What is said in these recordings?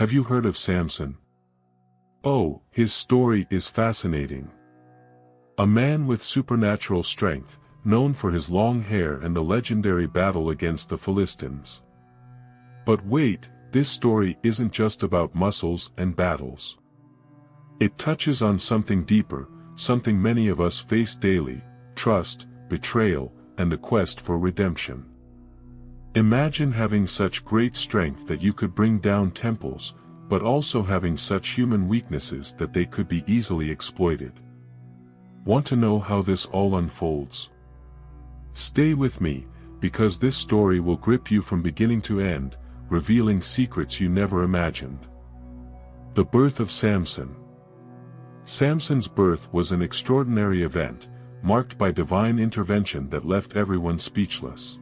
Have you heard of Samson? Oh, his story is fascinating. A man with supernatural strength, known for his long hair and the legendary battle against the Philistines. But wait, this story isn't just about muscles and battles. It touches on something deeper, something many of us face daily: trust, betrayal, and the quest for redemption. Imagine having such great strength that you could bring down temples, but also having such human weaknesses that they could be easily exploited. Want to know how this all unfolds? Stay with me, because this story will grip you from beginning to end, revealing secrets you never imagined. The birth of Samson. Samson's birth was an extraordinary event, marked by divine intervention that left everyone speechless.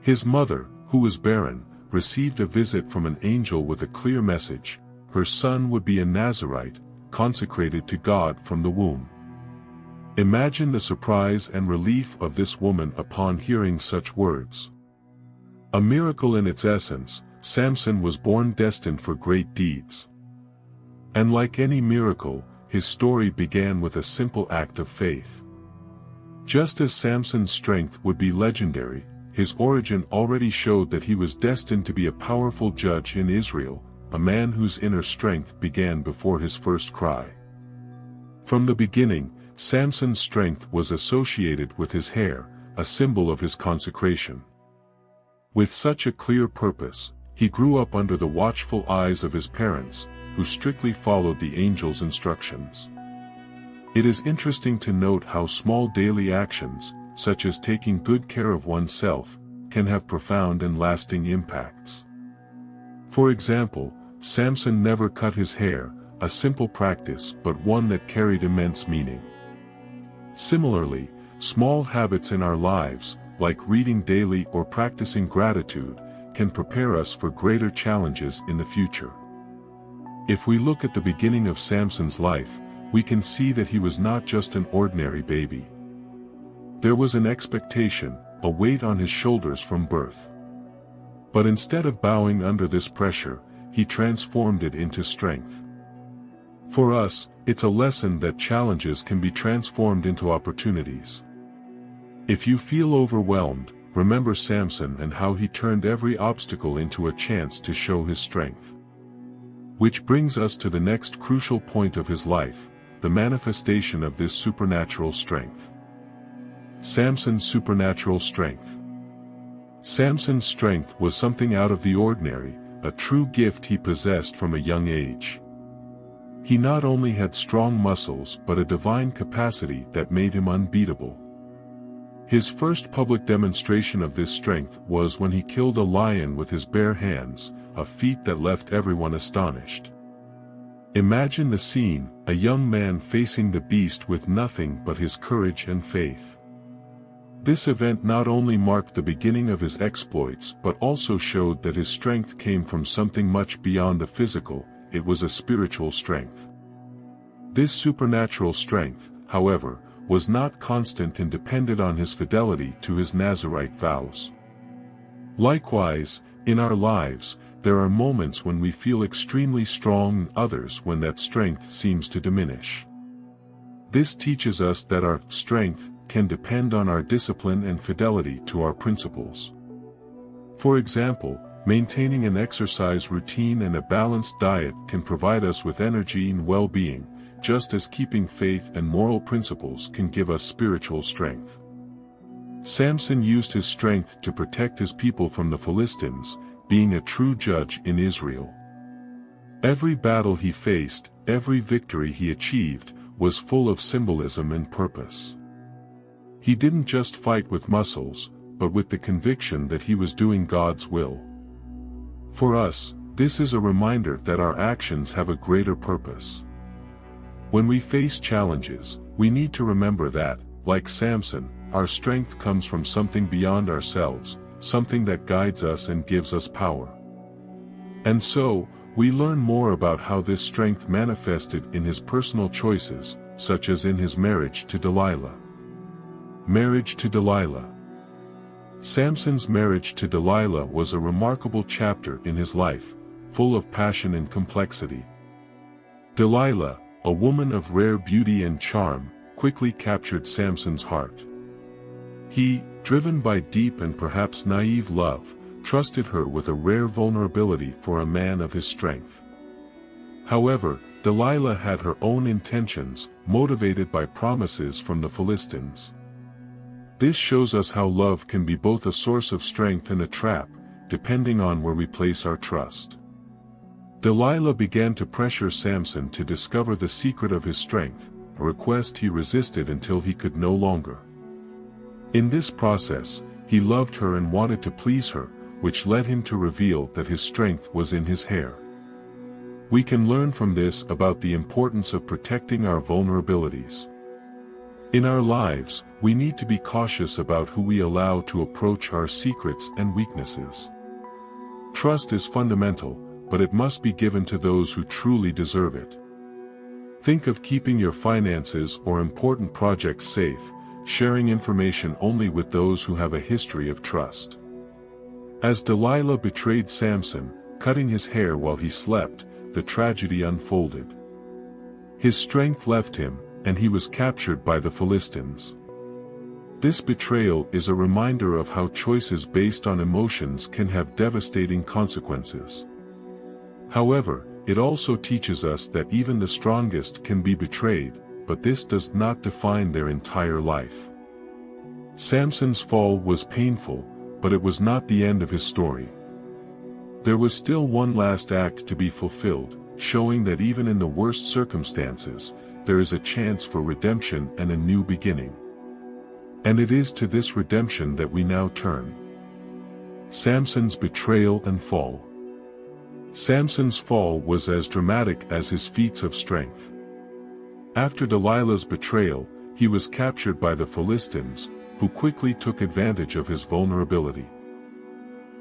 His mother, who was barren, received a visit from an angel with a clear message: her son would be a Nazirite, consecrated to God from the womb. Imagine the surprise and relief of this woman upon hearing such words. A miracle in its essence, Samson was born destined for great deeds. And like any miracle, his story began with a simple act of faith. Just as Samson's strength would be legendary, his origin already showed that he was destined to be a powerful judge in Israel, a man whose inner strength began before his first cry. From the beginning, Samson's strength was associated with his hair, a symbol of his consecration. With such a clear purpose, he grew up under the watchful eyes of his parents, who strictly followed the angel's instructions. It is interesting to note how small daily actions, such as taking good care of oneself, can have profound and lasting impacts. For example, Samson never cut his hair, a simple practice but one that carried immense meaning. Similarly, small habits in our lives, like reading daily or practicing gratitude, can prepare us for greater challenges in the future. If we look at the beginning of Samson's life, we can see that he was not just an ordinary baby. There was an expectation, a weight on his shoulders from birth. But instead of bowing under this pressure, he transformed it into strength. For us, it's a lesson that challenges can be transformed into opportunities. If you feel overwhelmed, remember Samson and how he turned every obstacle into a chance to show his strength. Which brings us to the next crucial point of his life, the manifestation of this supernatural strength. Samson's supernatural strength. Samson's strength was something out of the ordinary, a true gift he possessed from a young age. He not only had strong muscles but a divine capacity that made him unbeatable. His first public demonstration of this strength was when he killed a lion with his bare hands, a feat that left everyone astonished. Imagine the scene, a young man facing the beast with nothing but his courage and faith. This event not only marked the beginning of his exploits but also showed that his strength came from something much beyond the physical. It was a spiritual strength. This supernatural strength, however, was not constant and depended on his fidelity to his Nazirite vows. Likewise, in our lives, there are moments when we feel extremely strong and others when that strength seems to diminish. This teaches us that our strength can depend on our discipline and fidelity to our principles. For example, maintaining an exercise routine and a balanced diet can provide us with energy and well-being, just as keeping faith and moral principles can give us spiritual strength. Samson used his strength to protect his people from the Philistines, being a true judge in Israel. Every battle he faced, every victory he achieved, was full of symbolism and purpose. He didn't just fight with muscles, but with the conviction that he was doing God's will. For us, this is a reminder that our actions have a greater purpose. When we face challenges, we need to remember that, like Samson, our strength comes from something beyond ourselves, something that guides us and gives us power. And so, we learn more about how this strength manifested in his personal choices, such as in his marriage to Delilah. Marriage to Delilah. Samson's marriage to Delilah was a remarkable chapter in his life, full of passion and complexity. Delilah, a woman of rare beauty and charm, quickly captured Samson's heart. He, driven by deep and perhaps naive love, trusted her with a rare vulnerability for a man of his strength. However, Delilah had her own intentions, motivated by promises from the Philistines. This shows us how love can be both a source of strength and a trap, depending on where we place our trust. Delilah began to pressure Samson to discover the secret of his strength, a request he resisted until he could no longer. In this process, he loved her and wanted to please her, which led him to reveal that his strength was in his hair. We can learn from this about the importance of protecting our vulnerabilities. In our lives, we need to be cautious about who we allow to approach our secrets and weaknesses. Trust is fundamental, but it must be given to those who truly deserve it. Think of keeping your finances or important projects safe, sharing information only with those who have a history of trust. As Delilah betrayed Samson, cutting his hair while he slept, the tragedy unfolded. His strength left him, and he was captured by the Philistines. This betrayal is a reminder of how choices based on emotions can have devastating consequences. However, it also teaches us that even the strongest can be betrayed, but this does not define their entire life. Samson's fall was painful, but it was not the end of his story. There was still one last act to be fulfilled, showing that even in the worst circumstances, there is a chance for redemption and a new beginning. And it is to this redemption that we now turn. Samson's betrayal and fall. Samson's fall was as dramatic as his feats of strength. After Delilah's betrayal, he was captured by the Philistines, who quickly took advantage of his vulnerability.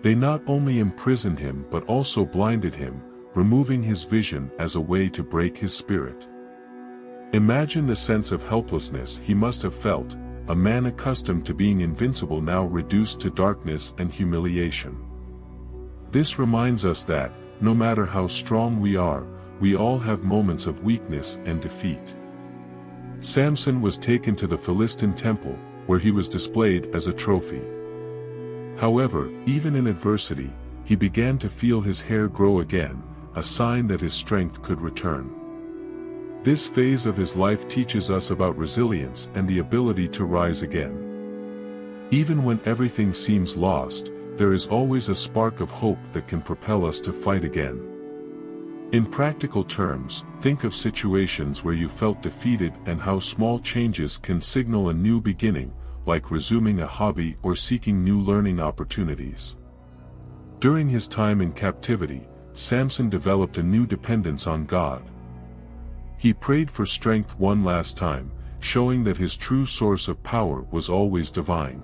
They not only imprisoned him but also blinded him, removing his vision as a way to break his spirit. Imagine the sense of helplessness he must have felt, a man accustomed to being invincible now reduced to darkness and humiliation. This reminds us that, no matter how strong we are, we all have moments of weakness and defeat. Samson was taken to the Philistine temple, where he was displayed as a trophy. However, even in adversity, he began to feel his hair grow again, a sign that his strength could return. This phase of his life teaches us about resilience and the ability to rise again. Even when everything seems lost, there is always a spark of hope that can propel us to fight again. In practical terms, think of situations where you felt defeated and how small changes can signal a new beginning, like resuming a hobby or seeking new learning opportunities. During his time in captivity, Samson developed a new dependence on God. He prayed for strength one last time, showing that his true source of power was always divine.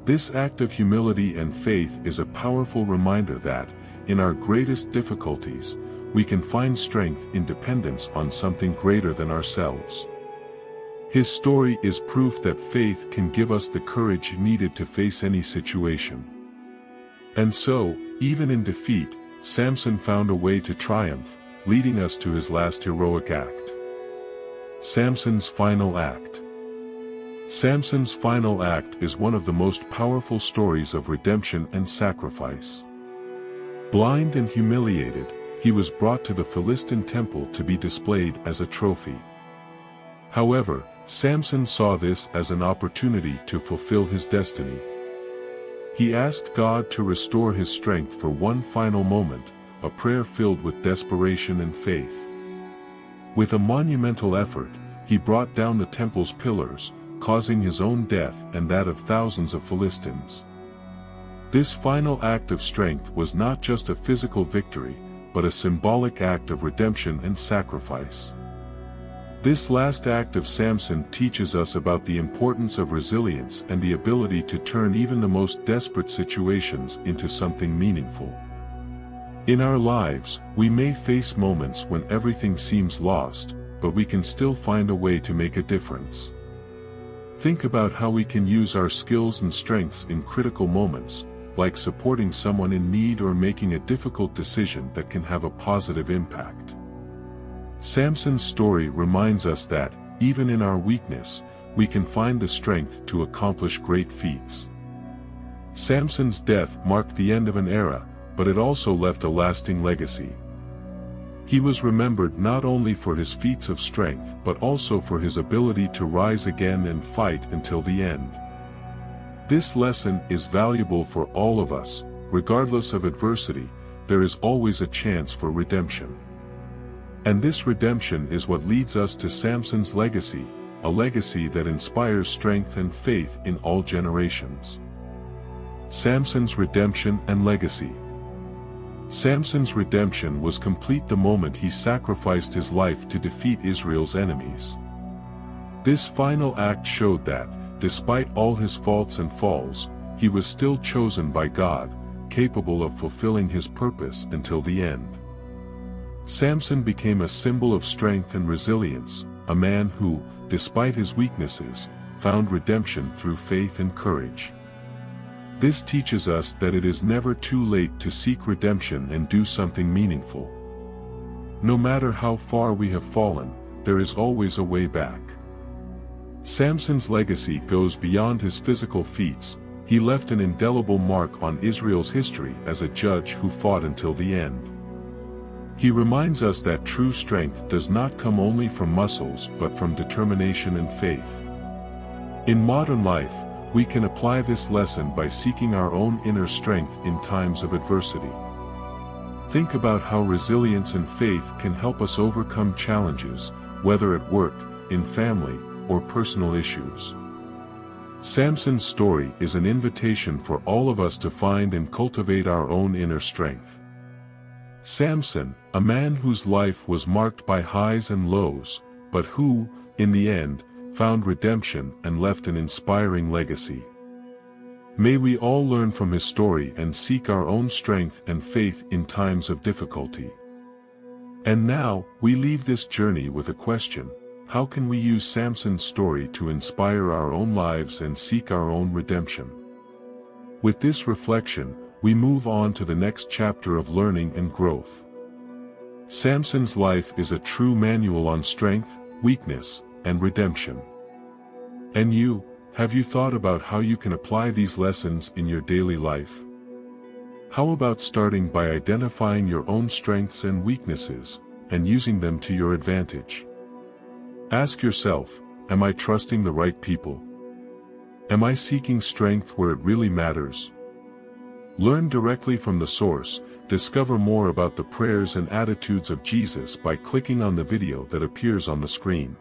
This act of humility and faith is a powerful reminder that, in our greatest difficulties, we can find strength in dependence on something greater than ourselves. His story is proof that faith can give us the courage needed to face any situation. And so, even in defeat, Samson found a way to triumph, leading us to his last heroic act. Samson's final act. Samson's final act is one of the most powerful stories of redemption and sacrifice. Blind and humiliated, he was brought to the Philistine temple to be displayed as a trophy. However, Samson saw this as an opportunity to fulfill his destiny. He asked God to restore his strength for one final moment, a prayer filled with desperation and faith. With a monumental effort, he brought down the temple's pillars, causing his own death and that of thousands of Philistines. This final act of strength was not just a physical victory, but a symbolic act of redemption and sacrifice. This last act of Samson teaches us about the importance of resilience and the ability to turn even the most desperate situations into something meaningful. In our lives, we may face moments when everything seems lost, but we can still find a way to make a difference. Think about how we can use our skills and strengths in critical moments, like supporting someone in need or making a difficult decision that can have a positive impact. Samson's story reminds us that, even in our weakness, we can find the strength to accomplish great feats. Samson's death marked the end of an era, but it also left a lasting legacy. He was remembered not only for his feats of strength but also for his ability to rise again and fight until the end. This lesson is valuable for all of us. Regardless of adversity, there is always a chance for redemption. And this redemption is what leads us to Samson's legacy, a legacy that inspires strength and faith in all generations. Samson's redemption and legacy. Samson's redemption was complete the moment he sacrificed his life to defeat Israel's enemies. This final act showed that, despite all his faults and falls, he was still chosen by God, capable of fulfilling his purpose until the end. Samson became a symbol of strength and resilience, a man who, despite his weaknesses, found redemption through faith and courage. This teaches us that it is never too late to seek redemption and do something meaningful. No matter how far we have fallen, there is always a way back. Samson's legacy goes beyond his physical feats. He left an indelible mark on Israel's history as a judge who fought until the end. He reminds us that true strength does not come only from muscles but from determination and faith. In modern life, we can apply this lesson by seeking our own inner strength in times of adversity. Think about how resilience and faith can help us overcome challenges, whether at work, in family, or personal issues. Samson's story is an invitation for all of us to find and cultivate our own inner strength. Samson, a man whose life was marked by highs and lows, but who, in the end, found redemption and left an inspiring legacy. May we all learn from his story and seek our own strength and faith in times of difficulty. And now, we leave this journey with a question: how can we use Samson's story to inspire our own lives and seek our own redemption? With this reflection, we move on to the next chapter of learning and growth. Samson's life is a true manual on strength, weakness, and redemption. And you, have you thought about how you can apply these lessons in your daily life? How about starting by identifying your own strengths and weaknesses, and using them to your advantage? Ask yourself, am I trusting the right people? Am I seeking strength where it really matters? Learn directly from the source. Discover more about the prayers and attitudes of Jesus by clicking on the video that appears on the screen.